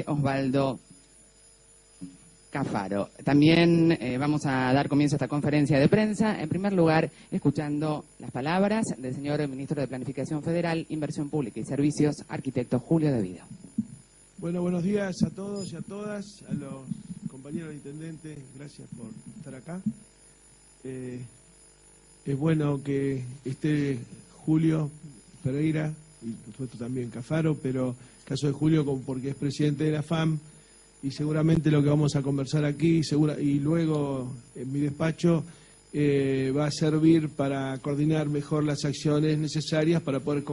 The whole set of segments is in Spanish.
Osvaldo Cafaro. También vamos a dar comienzo a esta conferencia de prensa, en primer lugar, escuchando las palabras del señor Ministro de Planificación Federal, Inversión Pública y Servicios, arquitecto Julio De Vido. Bueno, buenos días a todos y a todas, a los compañeros intendentes, gracias por estar acá. Es bueno que esté Julio Pereira y por supuesto también Cafaro, pero el caso de Julio porque es presidente de la FAM y seguramente lo que vamos a conversar aquí y luego en mi despacho va a servir para coordinar mejor las acciones necesarias para poder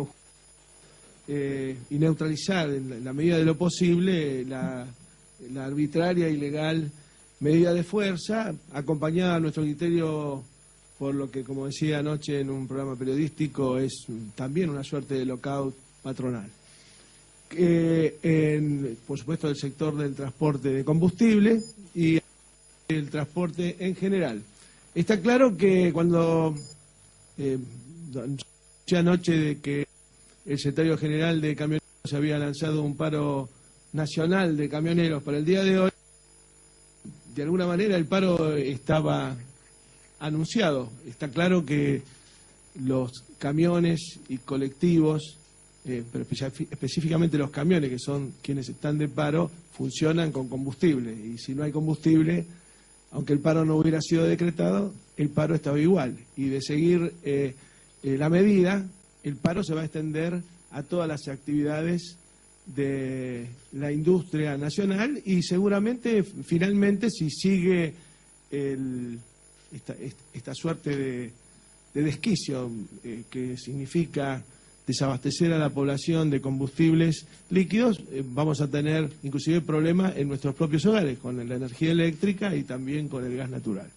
y neutralizar en la medida de lo posible la arbitraria y legal medida de fuerza, acompañada a nuestro criterio por lo que, como decía anoche en un programa periodístico, es también una suerte de lockout patronal. Por supuesto, el sector del transporte de combustible y el transporte en general. Está claro que cuando anoche de que el secretario general de Camioneros había lanzado un paro nacional de camioneros para el día de hoy, de alguna manera el paro estaba anunciado. Está claro que los camiones y colectivos, pero específicamente los camiones, que son quienes están de paro, funcionan con combustible. Y si no hay combustible, aunque el paro no hubiera sido decretado, el paro estaba igual. Y de seguir la medida, el paro se va a extender a todas las actividades de la industria nacional y seguramente, finalmente, si sigue esta suerte de desquicio que significa desabastecer a la población de combustibles líquidos, vamos a tener inclusive problemas en nuestros propios hogares con la energía eléctrica y también con el gas natural.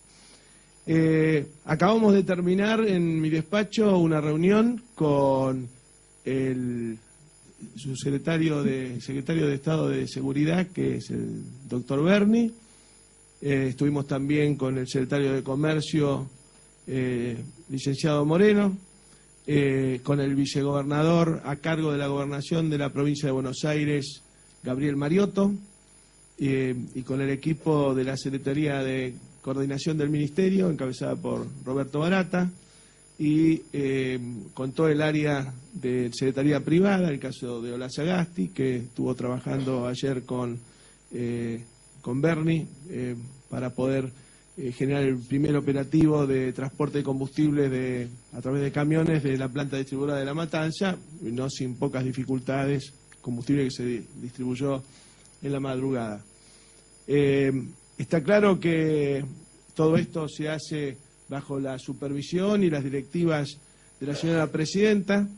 Acabamos de terminar en mi despacho una reunión con el secretario de Estado de Seguridad, que es el doctor Berni. Estuvimos también con el secretario de Comercio, licenciado Moreno, con el vicegobernador a cargo de la gobernación de la provincia de Buenos Aires, Gabriel Mariotto, y con el equipo de la Secretaría de Coordinación del Ministerio, encabezada por Roberto Barata, y con todo el área de Secretaría Privada, el caso de Ola Sagasti, que estuvo trabajando ayer con Berni para poder generar el primer operativo de transporte de combustible a través de camiones de la planta distribuidora de La Matanza, no sin pocas dificultades, combustible que se distribuyó en la madrugada. Está claro que todo esto se hace bajo la supervisión y las directivas de la señora presidenta.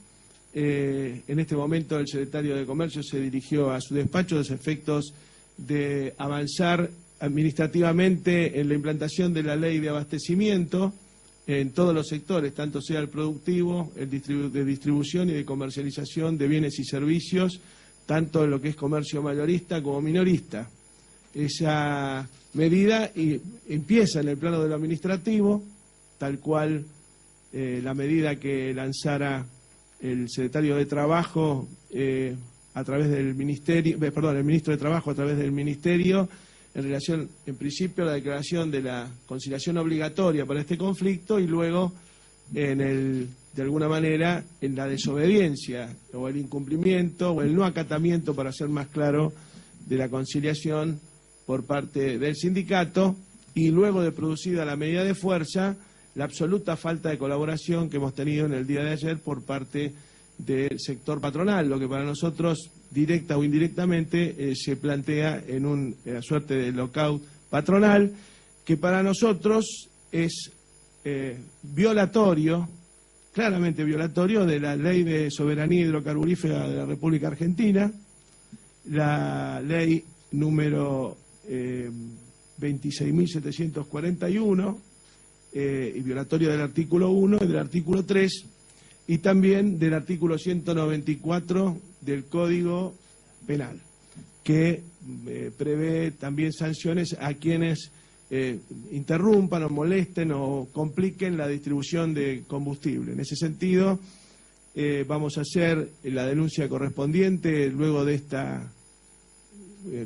En este momento el secretario de Comercio se dirigió a su despacho a los efectos de avanzar administrativamente en la implantación de la ley de abastecimiento en todos los sectores, tanto sea el productivo, el de distribución y de comercialización de bienes y servicios, tanto en lo que es comercio mayorista como minorista. Esa medida empieza en el plano de lo administrativo, tal cual la medida que lanzara el secretario de Trabajo a través del Ministerio, el ministro de Trabajo a través del Ministerio, en relación, en principio, a la declaración de la conciliación obligatoria para este conflicto y luego, de alguna manera, en la desobediencia o el incumplimiento o el no acatamiento, para ser más claro, de la conciliación por parte del sindicato y luego de producida la medida de fuerza, la absoluta falta de colaboración que hemos tenido en el día de ayer por parte del sector patronal, lo que para nosotros, directa o indirectamente, se plantea en una suerte de lockout patronal, que para nosotros es violatorio, claramente violatorio de la Ley de Soberanía Hidrocarburífera de la República Argentina, la ley número 26.741, y violatorio del artículo 1 y del artículo 3, y también del artículo 194 del Código Penal, que prevé también sanciones a quienes interrumpan o molesten o compliquen la distribución de combustible. En ese sentido, vamos a hacer la denuncia correspondiente luego de esta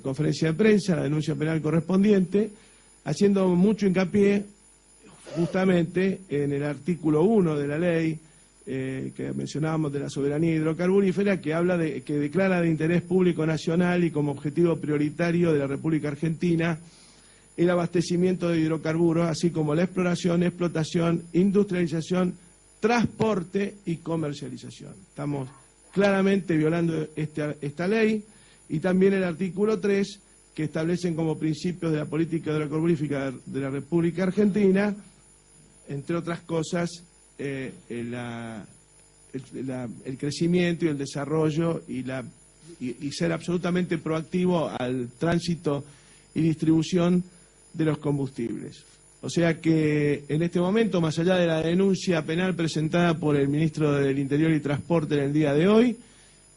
conferencia de prensa, la denuncia penal correspondiente, haciendo mucho hincapié justamente en el artículo 1 de la ley que mencionábamos de la soberanía hidrocarburífera, que habla que declara de interés público nacional y como objetivo prioritario de la República Argentina el abastecimiento de hidrocarburos, así como la exploración, explotación, industrialización, transporte y comercialización. Estamos claramente violando esta ley, y también el artículo 3, que establecen como principios de la política hidrocarburífera de la República Argentina, entre otras cosas, el crecimiento y el desarrollo y ser absolutamente proactivo al tránsito y distribución de los combustibles. O sea que en este momento, más allá de la denuncia penal presentada por el ministro del Interior y Transporte en el día de hoy,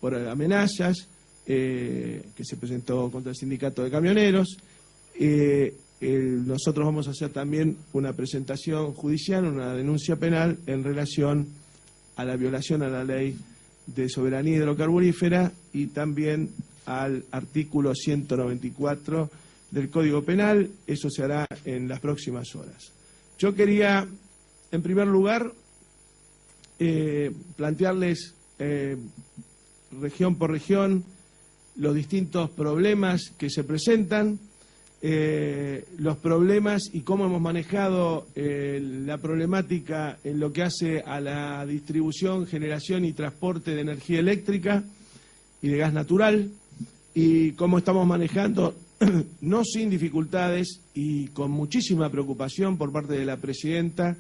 por amenazas que se presentó contra el sindicato de camioneros, nosotros vamos a hacer también una presentación judicial, una denuncia penal en relación a la violación a la ley de soberanía hidrocarburífera y también al artículo 194 del Código Penal. Eso se hará en las próximas horas. Yo quería, en primer lugar, plantearles región por región los distintos problemas que se presentan, los problemas y cómo hemos manejado la problemática en lo que hace a la distribución, generación y transporte de energía eléctrica y de gas natural, y cómo estamos manejando, no sin dificultades y con muchísima preocupación por parte de la presidenta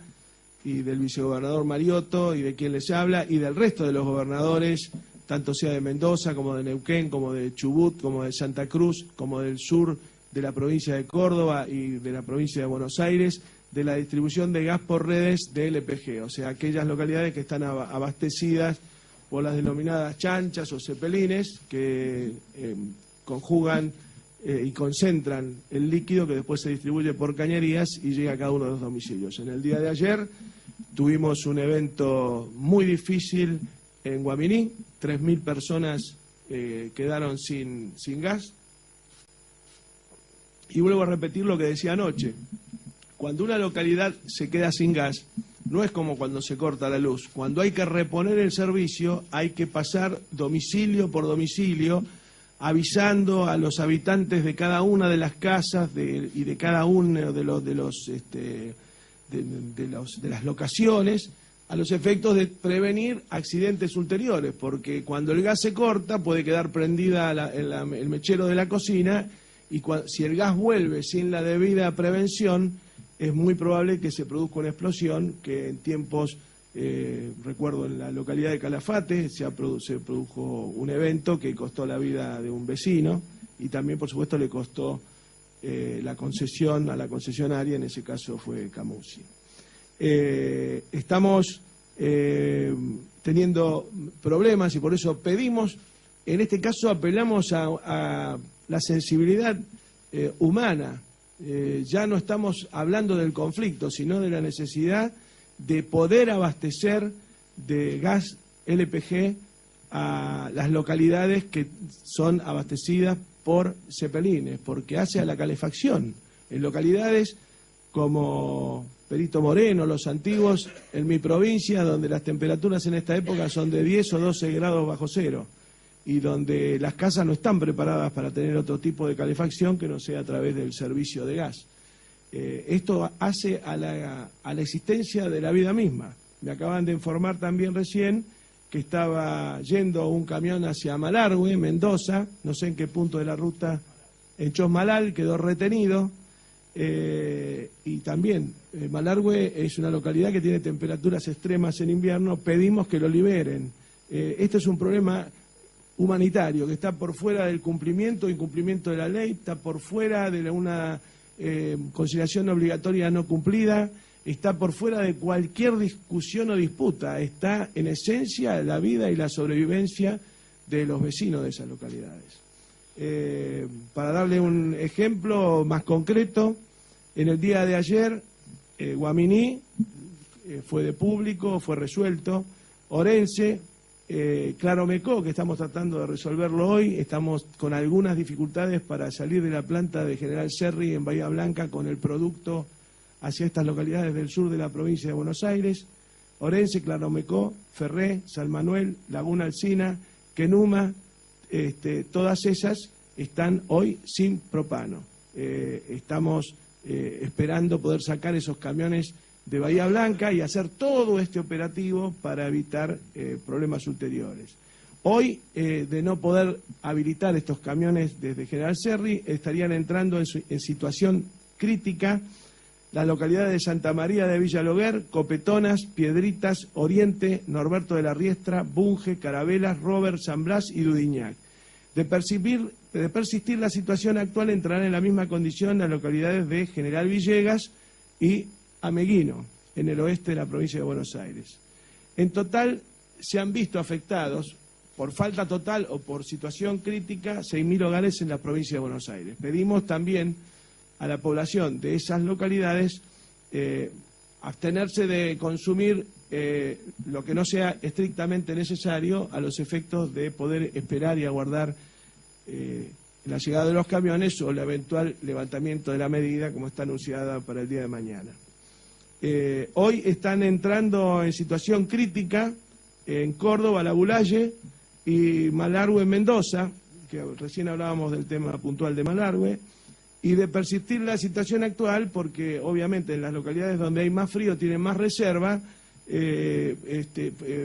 y del vicegobernador Mariotto y de quien les habla y del resto de los gobernadores, tanto sea de Mendoza como de Neuquén, como de Chubut, como de Santa Cruz, como del sur de la provincia de Córdoba y de la provincia de Buenos Aires, de la distribución de gas por redes de LPG, o sea, aquellas localidades que están abastecidas por las denominadas chanchas o cepelines, que conjugan y concentran el líquido que después se distribuye por cañerías y llega a cada uno de los domicilios. En el día de ayer tuvimos un evento muy difícil en Guaminí, 3.000 personas quedaron sin gas. Y vuelvo a repetir lo que decía anoche: cuando una localidad se queda sin gas, no es como cuando se corta la luz. Cuando hay que reponer el servicio, hay que pasar domicilio por domicilio, avisando a los habitantes de cada una de las casas y de cada uno de las locaciones, a los efectos de prevenir accidentes ulteriores, porque cuando el gas se corta puede quedar prendida el mechero de la cocina, y si el gas vuelve sin la debida prevención, es muy probable que se produzca una explosión que en tiempos, recuerdo en la localidad de Calafate, se produjo un evento que costó la vida de un vecino y también, por supuesto, le costó la concesión a la concesionaria, en ese caso fue Camusi. Estamos teniendo problemas y por eso pedimos, en este caso apelamos a la sensibilidad humana. Ya no estamos hablando del conflicto, sino de la necesidad de poder abastecer de gas LPG a las localidades que son abastecidas por cepelines, porque hace a la calefacción. En localidades como Perito Moreno, Los Antiguos, en mi provincia, donde las temperaturas en esta época son de 10 o 12 grados bajo cero, y donde las casas no están preparadas para tener otro tipo de calefacción que no sea a través del servicio de gas. Esto hace a la existencia de la vida misma. Me acaban de informar también recién que estaba yendo un camión hacia Malargüe, Mendoza, no sé en qué punto de la ruta, en Chosmalal, quedó retenido, y también Malargüe es una localidad que tiene temperaturas extremas en invierno, pedimos que lo liberen. Este es un problema humanitario que está por fuera del cumplimiento o incumplimiento de la ley, está por fuera de una conciliación obligatoria no cumplida, está por fuera de cualquier discusión o disputa, está en esencia la vida y la sobrevivencia de los vecinos de esas localidades. Para darle un ejemplo más concreto, en el día de ayer, Guaminí fue de público, fue resuelto, Orense Claromecó, que estamos tratando de resolverlo hoy, estamos con algunas dificultades para salir de la planta de General Serri en Bahía Blanca con el producto hacia estas localidades del sur de la provincia de Buenos Aires: Orense, Claromecó, Ferré, San Manuel, Laguna Alsina, Quenuma. Todas esas están hoy sin propano. Estamos esperando poder sacar esos camiones de Bahía Blanca y hacer todo este operativo para evitar problemas ulteriores. Hoy, de no poder habilitar estos camiones desde General Serri, estarían entrando en situación crítica las localidades de Santa María de Villaloguer, Copetonas, Piedritas, Oriente, Norberto de la Riestra, Bunge, Carabelas, Robert, San Blas y Dudiñac. De persistir la situación actual, entrarán en la misma condición las localidades de General Villegas y Ameguino, en el oeste de la provincia de Buenos Aires. En total, se han visto afectados, por falta total o por situación crítica, 6.000 hogares en la provincia de Buenos Aires. Pedimos también a la población de esas localidades abstenerse de consumir lo que no sea estrictamente necesario a los efectos de poder esperar y aguardar la llegada de los camiones o el eventual levantamiento de la medida, como está anunciada para el día de mañana. Hoy están entrando en situación crítica en Córdoba, La Bulaye y Malargüe, Mendoza, que recién hablábamos del tema puntual de Malargüe, y de persistir la situación actual, porque obviamente en las localidades donde hay más frío tienen más reserva.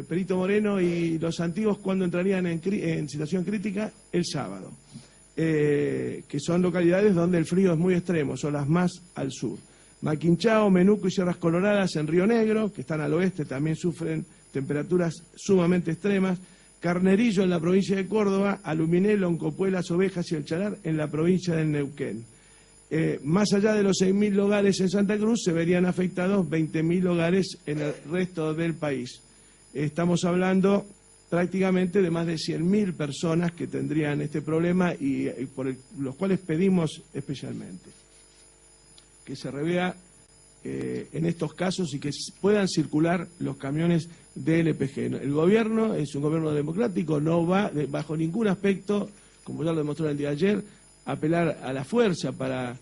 Perito Moreno y Los Antiguos, ¿cuándo entrarían en situación crítica? El sábado, que son localidades donde el frío es muy extremo, son las más al sur. Maquinchao, Menuco y Sierras Coloradas en Río Negro, que están al oeste, también sufren temperaturas sumamente extremas. Carnerillo en la provincia de Córdoba, Aluminé, Loncopuelas, Ovejas y El Chalar en la provincia del Neuquén. Más allá de los 6.000 hogares en Santa Cruz, se verían afectados 20.000 hogares en el resto del país. Estamos hablando prácticamente de más de 100.000 personas que tendrían este problema y por los cuales pedimos especialmente que se revea en estos casos y que puedan circular los camiones de LPG. El gobierno es un gobierno democrático, no va bajo ningún aspecto, como ya lo demostró el día de ayer, apelar a la fuerza para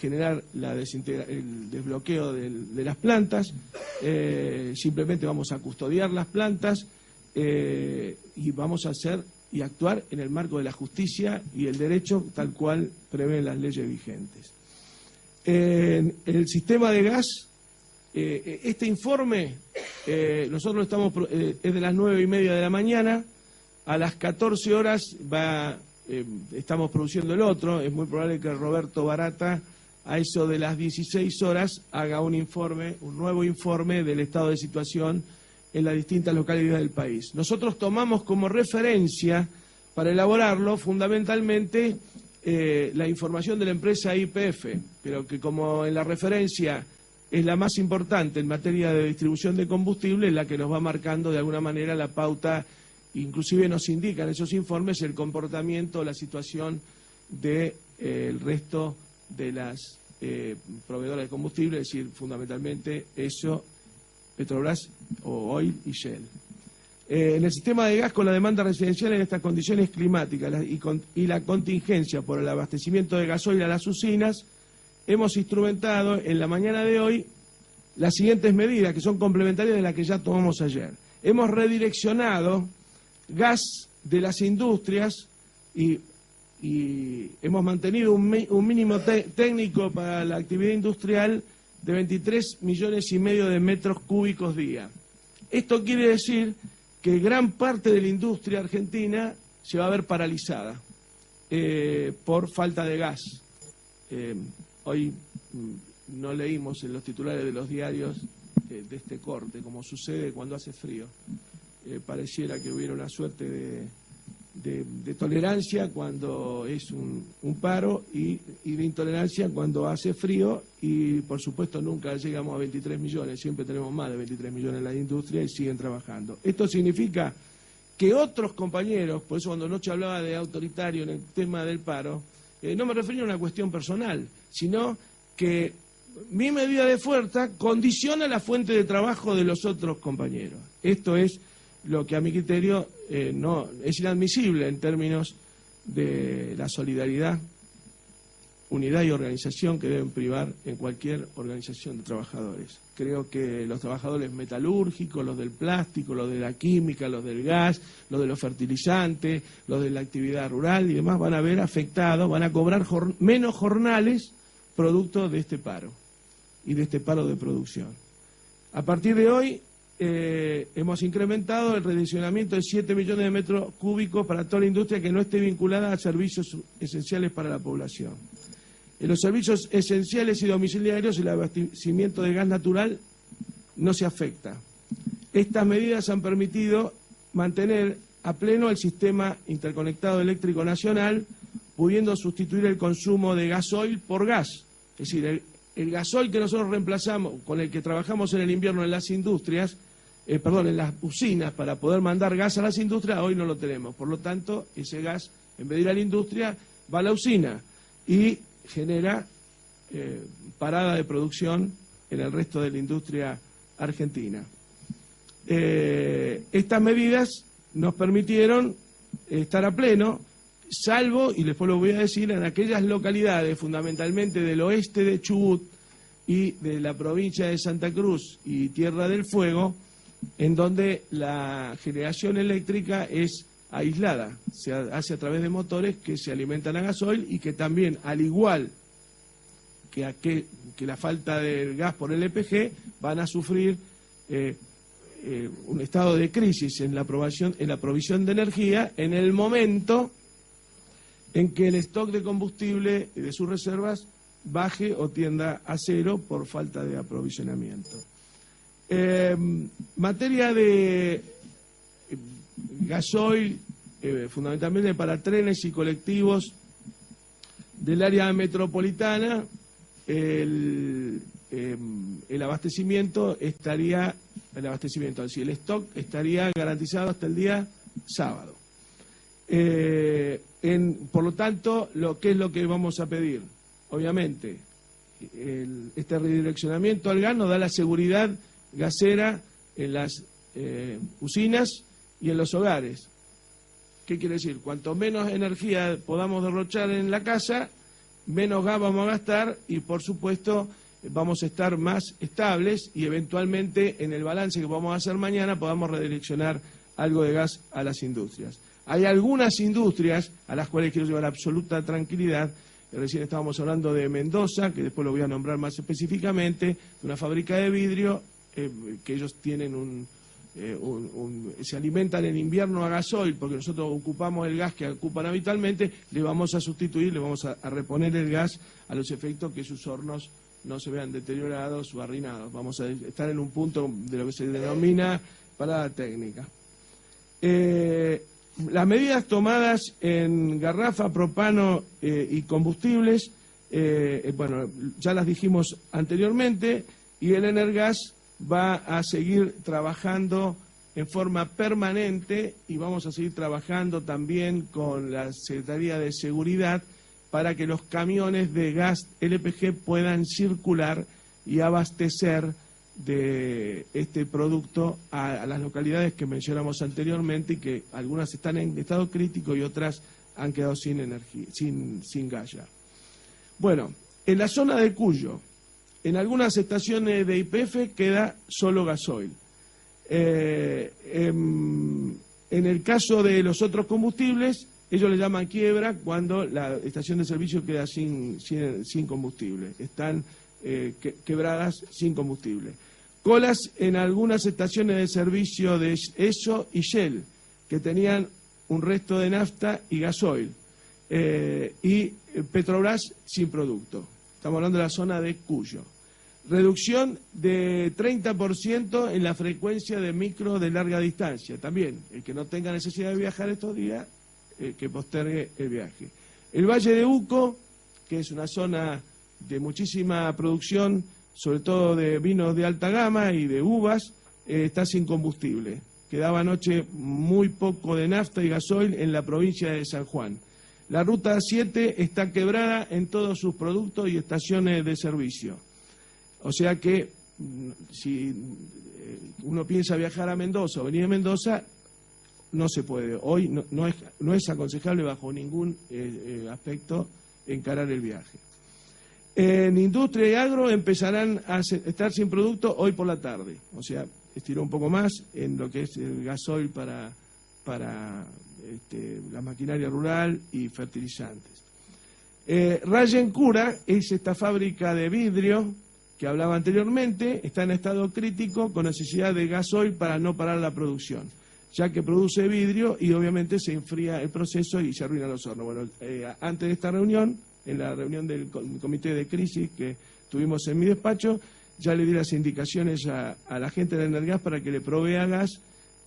generar el desbloqueo de las plantas. Simplemente vamos a custodiar las plantas y vamos a hacer y actuar en el marco de la justicia y el derecho tal cual prevén las leyes vigentes. En el sistema de gas, este informe, nosotros es de las 9:30 de la mañana, a las 14 horas estamos produciendo el otro. Es muy probable que Roberto Barata, a eso de las 16 horas, haga un nuevo informe del estado de situación en las distintas localidades del país. Nosotros tomamos como referencia para elaborarlo fundamentalmente la información de la empresa YPF, pero que como en la referencia es la más importante en materia de distribución de combustible, es la que nos va marcando de alguna manera la pauta. Inclusive nos indican esos informes el comportamiento, la situación del resto de las proveedoras de combustible, es decir, fundamentalmente eso, Petrobras o Oil y Shell. En el sistema de gas, con la demanda residencial en estas condiciones climáticas y la contingencia por el abastecimiento de gasoil a las usinas, hemos instrumentado en la mañana de hoy las siguientes medidas, que son complementarias de las que ya tomamos ayer. Hemos redireccionado gas de las industrias y hemos mantenido un mínimo técnico para la actividad industrial de 23,5 millones de metros cúbicos día. Esto quiere decir que gran parte de la industria argentina se va a ver paralizada por falta de gas. Hoy no leímos en los titulares de los diarios de este corte, como sucede cuando hace frío. Pareciera que hubiera una suerte de tolerancia cuando es un paro y de intolerancia cuando hace frío, y por supuesto nunca llegamos a 23 millones, siempre tenemos más de 23 millones en la industria y siguen trabajando. Esto significa que otros compañeros, por eso cuando anoche hablaba de autoritario en el tema del paro, no me refería a una cuestión personal, sino que mi medida de fuerza condiciona la fuente de trabajo de los otros compañeros. Esto es lo que a mi criterio no es inadmisible en términos de la solidaridad, unidad y organización que deben privar en cualquier organización de trabajadores. Creo que los trabajadores metalúrgicos, los del plástico, los de la química, los del gas, los de los fertilizantes, los de la actividad rural y demás van a ver afectados, van a cobrar menos jornales producto de este paro y de este paro de producción. A partir de hoy hemos incrementado el redimensionamiento de 7 millones de metros cúbicos para toda la industria que no esté vinculada a servicios esenciales para la población. En los servicios esenciales y domiciliarios el abastecimiento de gas natural no se afecta. Estas medidas han permitido mantener a pleno el sistema interconectado eléctrico nacional, pudiendo sustituir el consumo de gasoil por gas. Es decir, el gasoil que nosotros reemplazamos, con el que trabajamos en el invierno en las industrias, en las usinas para poder mandar gas a las industrias, hoy no lo tenemos. Por lo tanto, ese gas, en vez de ir a la industria, va a la usina y genera parada de producción en el resto de la industria argentina. Estas medidas nos permitieron estar a pleno, salvo, y después lo voy a decir, en aquellas localidades, fundamentalmente del oeste de Chubut y de la provincia de Santa Cruz y Tierra del Fuego, en donde la generación eléctrica es aislada, se hace a través de motores que se alimentan a gasoil y que también, al igual que la falta del gas por LPG, van a sufrir un estado de crisis en la provisión de energía en el momento en que el stock de combustible de sus reservas baje o tienda a cero por falta de aprovisionamiento. Materia de gasoil, fundamentalmente para trenes y colectivos del área metropolitana, el abastecimiento el stock estaría garantizado hasta el día sábado. Por lo tanto, ¿qué es lo que vamos a pedir? Obviamente, este redireccionamiento al gas nos da la seguridad gasera en las usinas y en los hogares. ¿Qué quiere decir? Cuanto menos energía podamos derrochar en la casa, menos gas vamos a gastar y, por supuesto, vamos a estar más estables y eventualmente en el balance que vamos a hacer mañana podamos redireccionar algo de gas a las industrias. Hay algunas industrias a las cuales quiero llevar absoluta tranquilidad. Recién estábamos hablando de Mendoza, que después lo voy a nombrar más específicamente, de una fábrica de vidrio, que ellos tienen se alimentan en invierno a gasoil, porque nosotros ocupamos el gas que ocupan habitualmente, le vamos a sustituir, le vamos a reponer el gas a los efectos que sus hornos no se vean deteriorados o arruinados. Vamos a estar en un punto de lo que se denomina parada técnica. Las medidas tomadas en garrafa, propano y combustibles, ya las dijimos anteriormente, y el Energas va a seguir trabajando en forma permanente y vamos a seguir trabajando también con la Secretaría de Seguridad para que los camiones de gas LPG puedan circular y abastecer de este producto a las localidades que mencionamos anteriormente y que algunas están en estado crítico y otras han quedado sin energía, sin gas ya. Bueno, en la zona de Cuyo, en algunas estaciones de YPF queda solo gasoil. En el caso de los otros combustibles, ellos le llaman quiebra cuando la estación de servicio queda sin combustible. Están quebradas sin combustible. Colas en algunas estaciones de servicio de ESSO y Shell, que tenían un resto de nafta y gasoil. Y Petrobras sin producto. Estamos hablando de la zona de Cuyo. Reducción de 30% en la frecuencia de micro de larga distancia. También, el que no tenga necesidad de viajar estos días, que postergue el viaje. El Valle de Uco, que es una zona de muchísima producción, sobre todo de vinos de alta gama y de uvas, está sin combustible. Quedaba anoche muy poco de nafta y gasoil en la provincia de San Juan. La Ruta 7 está quebrada en todos sus productos y estaciones de servicio. O sea que si uno piensa viajar a Mendoza o venir a Mendoza, no se puede. Hoy no es aconsejable bajo ningún aspecto encarar el viaje. En industria y agro empezarán a estar sin producto hoy por la tarde, o sea, estiró un poco más en lo que es el gasoil para la maquinaria rural y fertilizantes. Rayencura es esta fábrica de vidrio que hablaba anteriormente, está en estado crítico con necesidad de gasoil para no parar la producción, ya que produce vidrio y obviamente se enfría el proceso y se arruinan los hornos. Bueno, antes de esta reunión, en la reunión del comité de crisis que tuvimos en mi despacho, ya le di las indicaciones a la gente de Energas para que le provea gas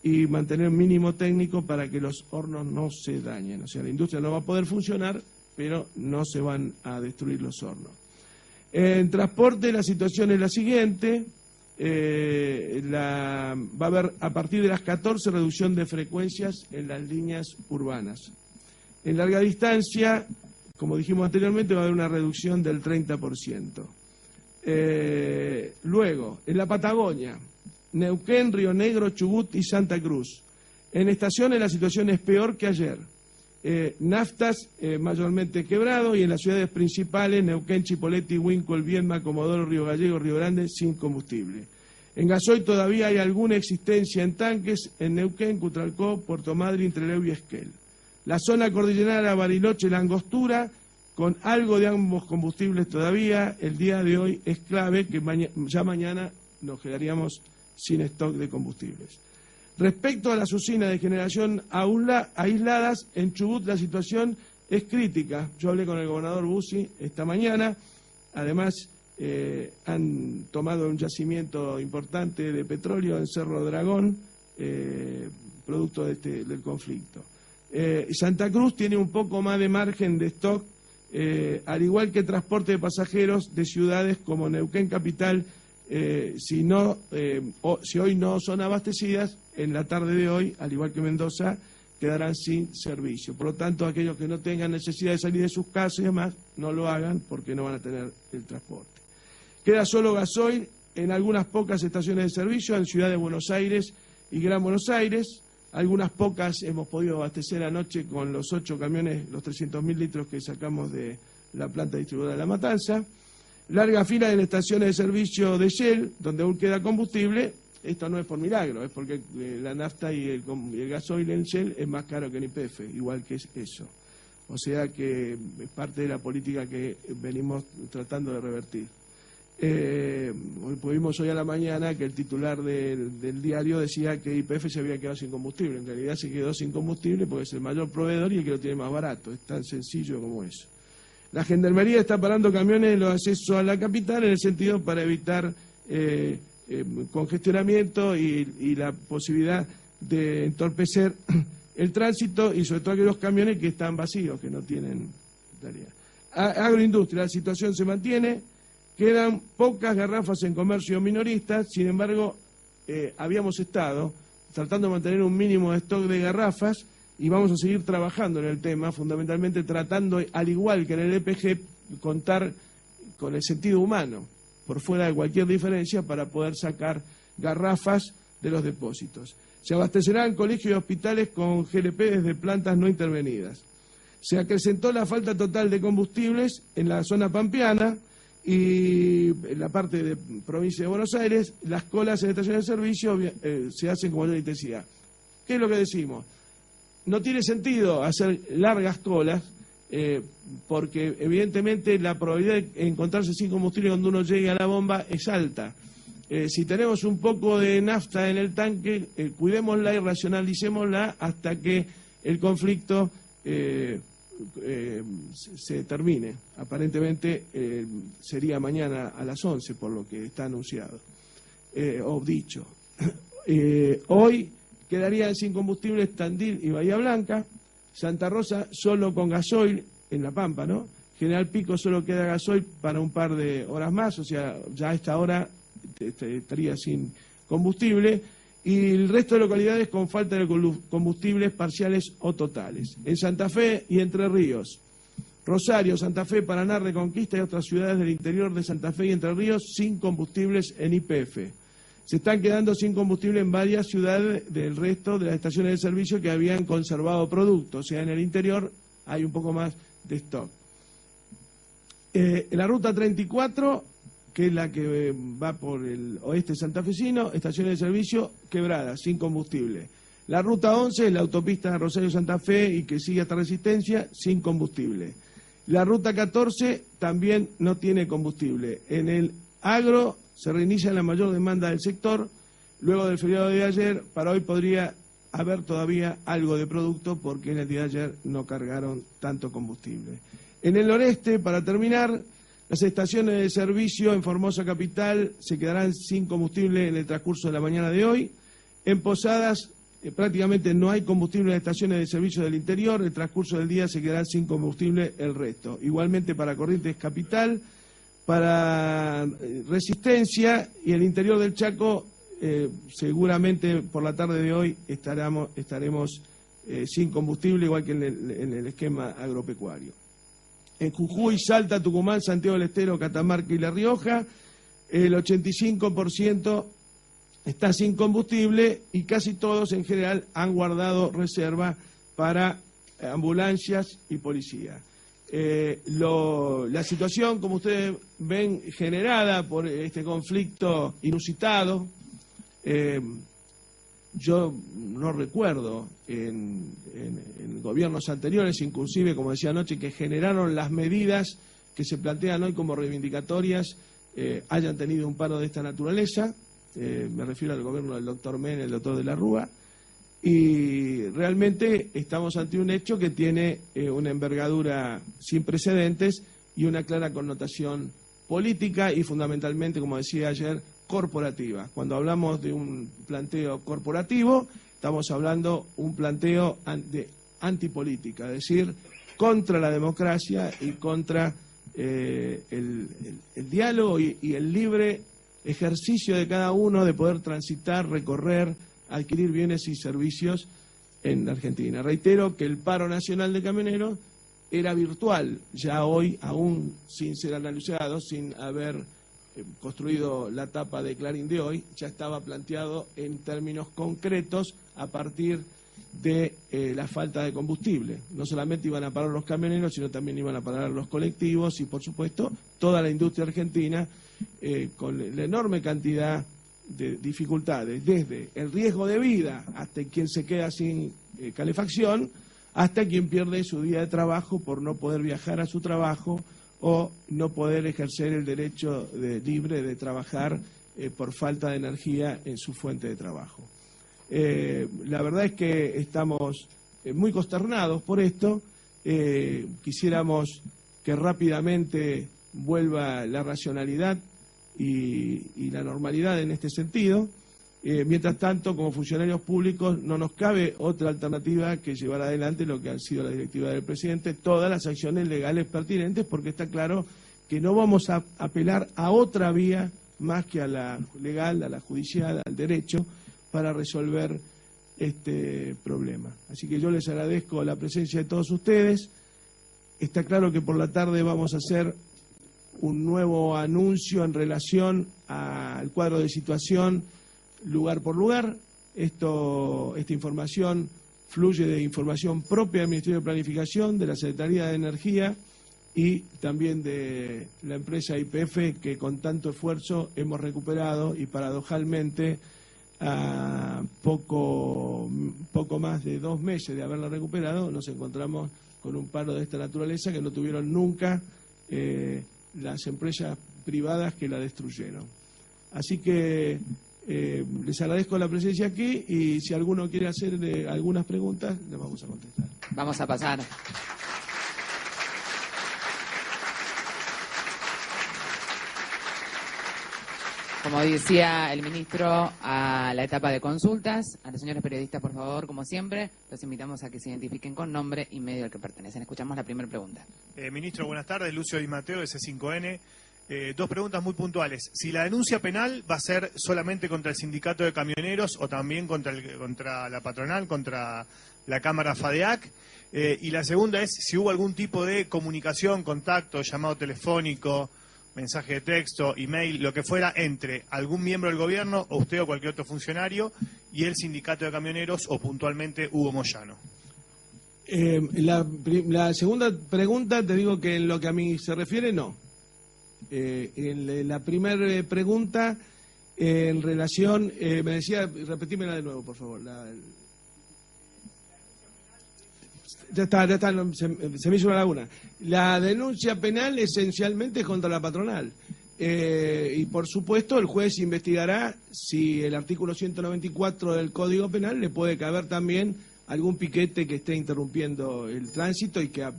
y mantener mínimo técnico para que los hornos no se dañen. O sea, la industria no va a poder funcionar, pero no se van a destruir los hornos. En transporte la situación es la siguiente, va a haber a partir de las 14 reducción de frecuencias en las líneas urbanas. En larga distancia, como dijimos anteriormente, va a haber una reducción del 30%. Luego, en la Patagonia, Neuquén, Río Negro, Chubut y Santa Cruz. En estaciones la situación es peor que ayer. Naftas mayormente quebrado y en las ciudades principales, Neuquén, Chipoleti, Huinco, El Viedma, Comodoro, Río Gallego, Río Grande, sin combustible. En gasoil todavía hay alguna existencia en tanques en Neuquén, Cutralcó, Puerto Madryn, Trelew y Esquel. La zona cordillerana, Bariloche, La Angostura, con algo de ambos combustibles todavía, el día de hoy es clave que ya mañana nos quedaríamos sin stock de combustibles. Respecto a las usinas de generación aisladas, en Chubut la situación es crítica. Yo hablé con el gobernador Bussi esta mañana, además han tomado un yacimiento importante de petróleo en Cerro Dragón, producto del conflicto. Santa Cruz tiene un poco más de margen de stock, al igual que transporte de pasajeros de ciudades como Neuquén Capital. Si hoy no son abastecidas, en la tarde de hoy, al igual que Mendoza, quedarán sin servicio. Por lo tanto, aquellos que no tengan necesidad de salir de sus casas y demás, no lo hagan porque no van a tener el transporte. Queda solo gasoil en algunas pocas estaciones de servicio, en Ciudad de Buenos Aires y Gran Buenos Aires. Algunas pocas hemos podido abastecer anoche con los 8 camiones, los 300.000 litros que sacamos de la planta distribuidora de La Matanza. Larga fila en estaciones de servicio de Shell, donde aún queda combustible. Esto no es por milagro, es porque la nafta y el gasoil en Shell es más caro que en YPF, igual que es eso. O sea que es parte de la política que venimos tratando de revertir. Vimos hoy a la mañana que el titular del diario decía que YPF se había quedado sin combustible. En realidad se quedó sin combustible porque es el mayor proveedor y el que lo tiene más barato. Es tan sencillo como eso. La Gendarmería está parando camiones en los accesos a la capital en el sentido para evitar congestionamiento y la posibilidad de entorpecer el tránsito y sobre todo aquellos camiones que están vacíos, que no tienen tarea. Agroindustria, la situación se mantiene, quedan pocas garrafas en comercio minorista, sin embargo habíamos estado tratando de mantener un mínimo de stock de garrafas y vamos a seguir trabajando en el tema, fundamentalmente tratando, al igual que en el EPG, contar con el sentido humano, por fuera de cualquier diferencia, para poder sacar garrafas de los depósitos. Se abastecerán colegios y hospitales con GLP desde plantas no intervenidas. Se acrecentó la falta total de combustibles en la zona pampeana y en la parte de provincia de Buenos Aires. Las colas en estaciones de servicio se hacen con mayor intensidad. ¿Qué es lo que decimos? No tiene sentido hacer largas colas porque evidentemente la probabilidad de encontrarse sin combustible cuando uno llegue a la bomba es alta. Si tenemos un poco de nafta en el tanque, cuidémosla y racionalicémosla hasta que el conflicto se termine. Aparentemente sería mañana a las 11, por lo que está anunciado o dicho. Hoy quedarían sin combustible Tandil y Bahía Blanca, Santa Rosa solo con gasoil en La Pampa, ¿no? General Pico solo queda gasoil para un par de horas más, o sea, ya a esta hora estaría sin combustible, y el resto de localidades con falta de combustibles parciales o totales. En Santa Fe y Entre Ríos, Rosario, Santa Fe, Paraná, Reconquista y otras ciudades del interior de Santa Fe y Entre Ríos sin combustibles en YPF. se están quedando sin combustible en varias ciudades del resto de las estaciones de servicio que habían conservado productos. O sea, en el interior hay un poco más de stock. La ruta 34, que es la que va por el oeste santafesino, estaciones de servicio quebradas, sin combustible. La ruta 11 es la autopista Rosario-Santa Fe y que sigue hasta Resistencia, sin combustible. La ruta 14 también no tiene combustible. En el agro se reinicia la mayor demanda del sector. Luego del feriado de ayer, para hoy podría haber todavía algo de producto porque en el día de ayer no cargaron tanto combustible. En el noreste, para terminar, las estaciones de servicio en Formosa Capital se quedarán sin combustible en el transcurso de la mañana de hoy. En Posadas prácticamente no hay combustible en las estaciones de servicio del interior. En el transcurso del día se quedarán sin combustible el resto. Igualmente para Corrientes Capital, para Resistencia y el interior del Chaco, seguramente por la tarde de hoy estaremos sin combustible, igual que en el esquema agropecuario. En Jujuy, Salta, Tucumán, Santiago del Estero, Catamarca y La Rioja, el 85% está sin combustible y casi todos en general han guardado reserva para ambulancias y policía. La situación, como ustedes ven, generada por este conflicto inusitado, yo no recuerdo en gobiernos anteriores, inclusive, como decía anoche, que generaron las medidas que se plantean hoy como reivindicatorias, hayan tenido un paro de esta naturaleza. Me refiero al gobierno del doctor Menem, el doctor de la Rúa, y realmente estamos ante un hecho que tiene una envergadura sin precedentes y una clara connotación política y fundamentalmente, como decía ayer, corporativa. Cuando hablamos de un planteo corporativo, estamos hablando un planteo de antipolítica, es decir, contra la democracia y contra el diálogo y el libre ejercicio de cada uno de poder transitar, recorrer, adquirir bienes y servicios en Argentina. Reitero que el paro nacional de camioneros era virtual, ya hoy, aún sin ser analizado, sin haber construido la tapa de Clarín de hoy, ya estaba planteado en términos concretos a partir de la falta de combustible. No solamente iban a parar los camioneros, sino también iban a parar los colectivos y, por supuesto, toda la industria argentina con la enorme cantidad de dificultades, desde el riesgo de vida hasta quien se queda sin calefacción, hasta quien pierde su día de trabajo por no poder viajar a su trabajo o no poder ejercer el derecho libre de trabajar por falta de energía en su fuente de trabajo. La verdad es que estamos muy consternados por esto. Quisiéramos que rápidamente vuelva la racionalidad y la normalidad en este sentido. Mientras tanto, como funcionarios públicos, no nos cabe otra alternativa que llevar adelante lo que han sido la directiva del presidente, todas las acciones legales pertinentes, porque está claro que no vamos a apelar a otra vía más que a la legal, a la judicial, al derecho, para resolver este problema. Así que yo les agradezco la presencia de todos ustedes. Está claro que por la tarde vamos a hacer un nuevo anuncio en relación al cuadro de situación lugar por lugar. Esta información fluye de información propia del Ministerio de Planificación, de la Secretaría de Energía y también de la empresa YPF, que con tanto esfuerzo hemos recuperado, y paradojalmente a poco más de 2 meses de haberla recuperado, nos encontramos con un paro de esta naturaleza que no tuvieron nunca las empresas privadas que la destruyeron. Así que les agradezco la presencia aquí y si alguno quiere hacer algunas preguntas, les vamos a contestar. Vamos a pasar. Como decía el ministro, a la etapa de consultas. A los señores periodistas, por favor, como siempre, los invitamos a que se identifiquen con nombre y medio al que pertenecen. Escuchamos la primera pregunta. Ministro, buenas tardes. Lucio Di Matteo, de C5N. 2 preguntas muy puntuales. Si la denuncia penal va a ser solamente contra el sindicato de camioneros o también contra la patronal, contra la Cámara FADEAC. Y la segunda es si hubo algún tipo de comunicación, contacto, llamado telefónico mensaje de texto, email, lo que fuera, entre algún miembro del gobierno, o usted o cualquier otro funcionario, y el sindicato de camioneros, o puntualmente Hugo Moyano? La segunda pregunta, te digo que en lo que a mí se refiere, no. En la primera pregunta, en relación, me decía, repetímela de nuevo, por favor. Ya está, se me hizo una laguna. La denuncia penal esencialmente es contra la patronal. Y por supuesto el juez investigará si el artículo 194 del Código Penal le puede caber también algún piquete que esté interrumpiendo el tránsito y que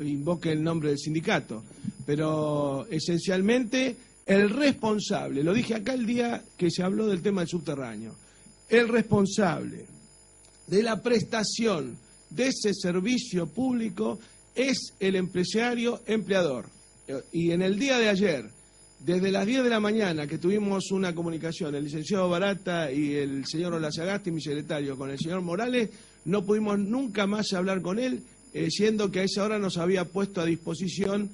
invoque el nombre del sindicato. Pero esencialmente el responsable, lo dije acá el día que se habló del tema del subterráneo, el responsable de la prestación de ese servicio público es el empresario empleador. Y en el día de ayer, desde las 10 de la mañana que tuvimos una comunicación, el licenciado Barata y el señor Olazagasti, mi secretario, con el señor Morales, no pudimos nunca más hablar con él, siendo que a esa hora nos había puesto a disposición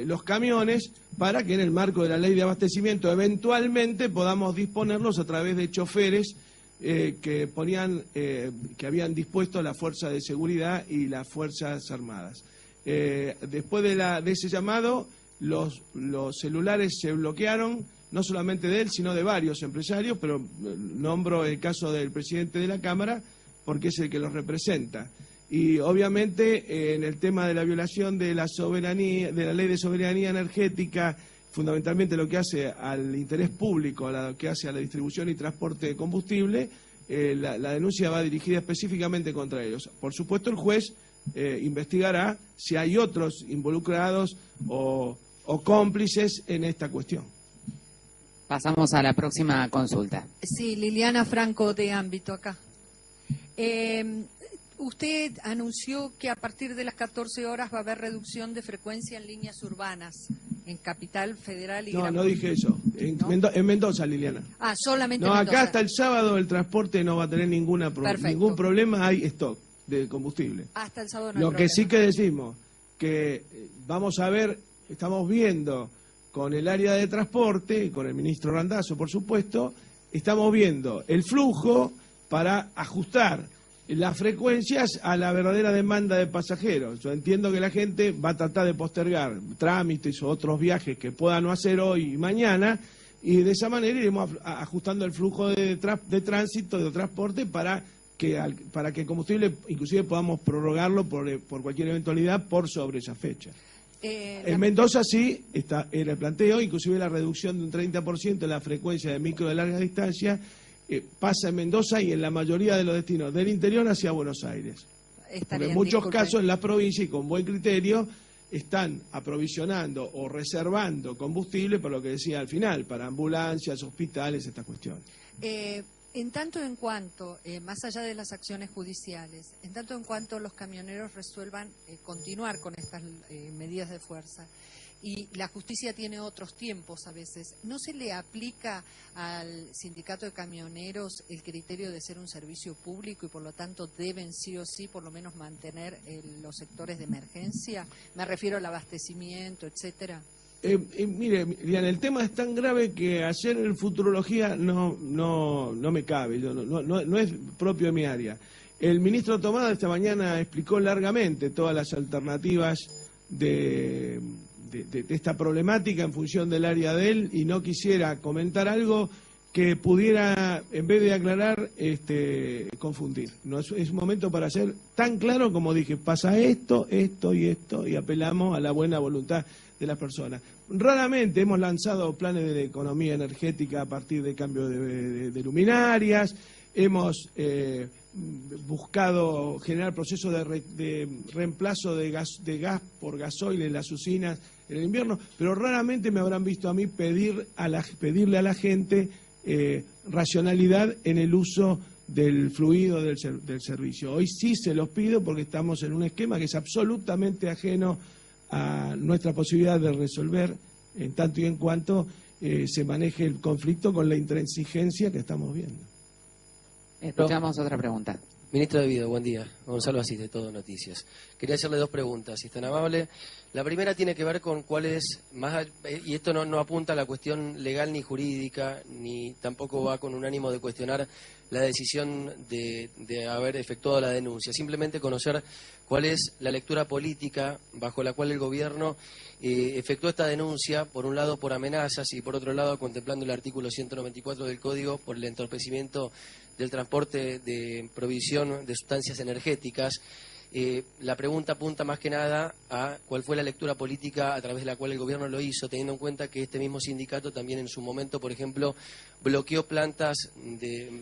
los camiones para que en el marco de la ley de abastecimiento eventualmente podamos disponerlos a través de choferes que habían dispuesto la Fuerza de Seguridad y las Fuerzas Armadas. Después de ese llamado, los celulares se bloquearon, no solamente de él, sino de varios empresarios, pero nombro el caso del presidente de la Cámara, porque es el que los representa. Y obviamente en el tema de la violación de la soberanía, de la ley de soberanía energética, fundamentalmente lo que hace al interés público, lo que hace a la distribución y transporte de combustible, la denuncia va dirigida específicamente contra ellos. Por supuesto, el juez investigará si hay otros involucrados o cómplices en esta cuestión. Pasamos a la próxima consulta. Sí, Liliana Franco, de Ámbito, acá. Usted anunció que a partir de las 14 horas va a haber reducción de frecuencia en líneas urbanas, en Capital Federal y Gran No dije eso. En Mendoza, Liliana. Ah, solamente No, Mendoza. acá hasta el sábado el transporte no va a tener ningún problema, hay stock de combustible. Hasta el sábado no hay Lo que problema. sí que decimos, que vamos a ver, estamos viendo con el área de transporte, y con el ministro Randazzo, por supuesto, estamos viendo el flujo para ajustar las frecuencias a la verdadera demanda de pasajeros. Yo entiendo que la gente va a tratar de postergar trámites o otros viajes que puedan no hacer hoy y mañana, y de esa manera iremos ajustando el flujo de tránsito, de transporte, para que el combustible inclusive podamos prorrogarlo por cualquier eventualidad por sobre esa fecha. En Mendoza sí era el planteo, inclusive la reducción de un 30% de la frecuencia de micro de larga distancia pasa en Mendoza y en la mayoría de los destinos del interior hacia Buenos Aires. Porque en muchos casos en la provincia, y con buen criterio, están aprovisionando o reservando combustible, por lo que decía al final, para ambulancias, hospitales, esta cuestión. En tanto en cuanto, más allá de las acciones judiciales, en tanto en cuanto los camioneros resuelvan continuar con estas medidas de fuerza, y la justicia tiene otros tiempos a veces, ¿no se le aplica al sindicato de camioneros el criterio de ser un servicio público y por lo tanto deben sí o sí por lo menos mantener los sectores de emergencia? Me refiero al abastecimiento, etcétera. Mire, Liliana, el tema es tan grave que hacer en futurología no me cabe, no es propio de mi área. El ministro Tomada esta mañana explicó largamente todas las alternativas de esta problemática en función del área de él, y no quisiera comentar algo que pudiera, en vez de aclarar, confundir. No es un momento para ser tan claro como dije, pasa esto, esto y esto, y apelamos a la buena voluntad de las personas. Raramente hemos lanzado planes de economía energética a partir de cambio de luminarias, hemos buscado generar procesos de reemplazo de gas por gasoil en las usinas en el invierno, pero raramente me habrán visto a mí pedirle a la gente racionalidad en el uso del fluido del servicio. Hoy sí se los pido porque estamos en un esquema que es absolutamente ajeno a nuestra posibilidad de resolver en tanto y en cuanto se maneje el conflicto con la intransigencia que estamos viendo. Escuchamos otra pregunta. Ministro de Vida, buen día. Gonzalo Asís, de Todo Noticias. Quería hacerle dos preguntas, si es tan amable. La primera tiene que ver con cuál es, y esto no apunta a la cuestión legal ni jurídica, ni tampoco va con un ánimo de cuestionar la decisión de haber efectuado la denuncia. Simplemente conocer cuál es la lectura política bajo la cual el gobierno efectuó esta denuncia, por un lado por amenazas y por otro lado contemplando el artículo 194 del Código por el entorpecimiento del transporte de provisión de sustancias energéticas. La pregunta apunta más que nada a cuál fue la lectura política a través de la cual el gobierno lo hizo, teniendo en cuenta que este mismo sindicato también en su momento, por ejemplo, bloqueó plantas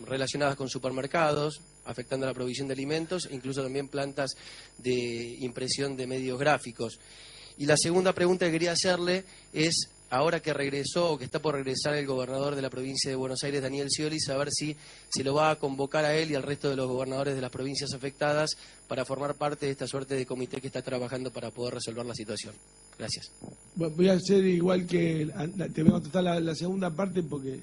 relacionadas con supermercados, afectando la provisión de alimentos, incluso también plantas de impresión de medios gráficos. Y la segunda pregunta que quería hacerle es, ahora que regresó o que está por regresar el gobernador de la provincia de Buenos Aires, Daniel Scioli, saber si se lo va a convocar a él y al resto de los gobernadores de las provincias afectadas para formar parte de esta suerte de comité que está trabajando para poder resolver la situación. Gracias. Voy a hacer igual que, te voy a contestar la segunda parte porque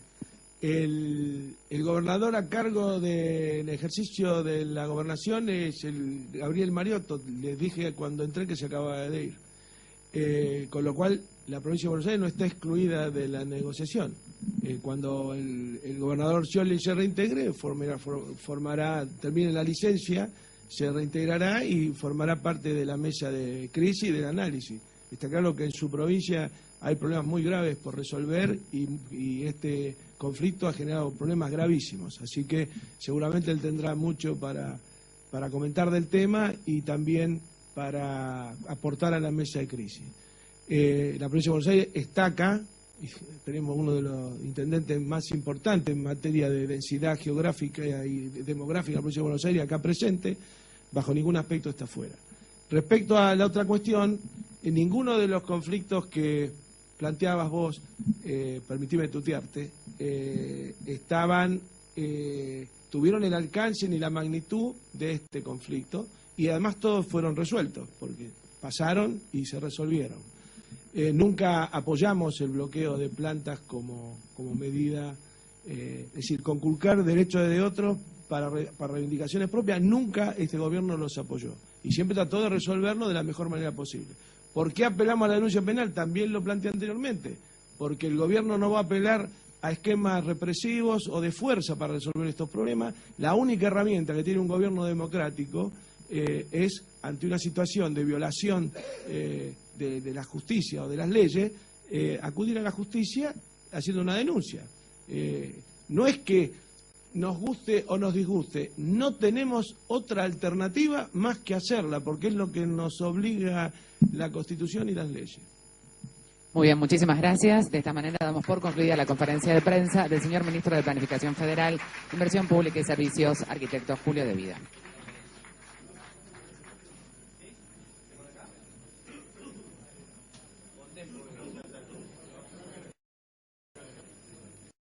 el gobernador a cargo del ejercicio de la gobernación es el Gabriel Mariotto. Les dije cuando entré que se acaba de ir. Con lo cual la provincia de Buenos Aires no está excluida de la negociación. Cuando el gobernador Scioli se reintegre, termine la licencia, se reintegrará y formará parte de la mesa de crisis y del análisis. Está claro que en su provincia hay problemas muy graves por resolver y este conflicto ha generado problemas gravísimos. Así que seguramente él tendrá mucho para comentar del tema y también para aportar a la mesa de crisis. La provincia de Buenos Aires está acá, y tenemos uno de los intendentes más importantes en materia de densidad geográfica y demográfica de la provincia de Buenos Aires, acá presente, bajo ningún aspecto está fuera. Respecto a la otra cuestión, en ninguno de los conflictos que planteabas vos, permitime tutearte, tuvieron el alcance ni la magnitud de este conflicto, y además todos fueron resueltos, porque pasaron y se resolvieron. Nunca apoyamos el bloqueo de plantas como medida, es decir, conculcar derechos de otros para reivindicaciones propias, nunca este gobierno los apoyó. Y siempre trató de resolverlo de la mejor manera posible. ¿Por qué apelamos a la denuncia penal? También lo planteé anteriormente, porque el gobierno no va a apelar a esquemas represivos o de fuerza para resolver estos problemas. La única herramienta que tiene un gobierno democrático es, ante una situación de violación de la justicia o de las leyes, acudir a la justicia haciendo una denuncia. No es que nos guste o nos disguste, no tenemos otra alternativa más que hacerla, porque es lo que nos obliga la Constitución y las leyes. Muy bien, muchísimas gracias. De esta manera damos por concluida la conferencia de prensa del señor Ministro de Planificación Federal, Inversión Pública y Servicios, arquitecto Julio de Vida.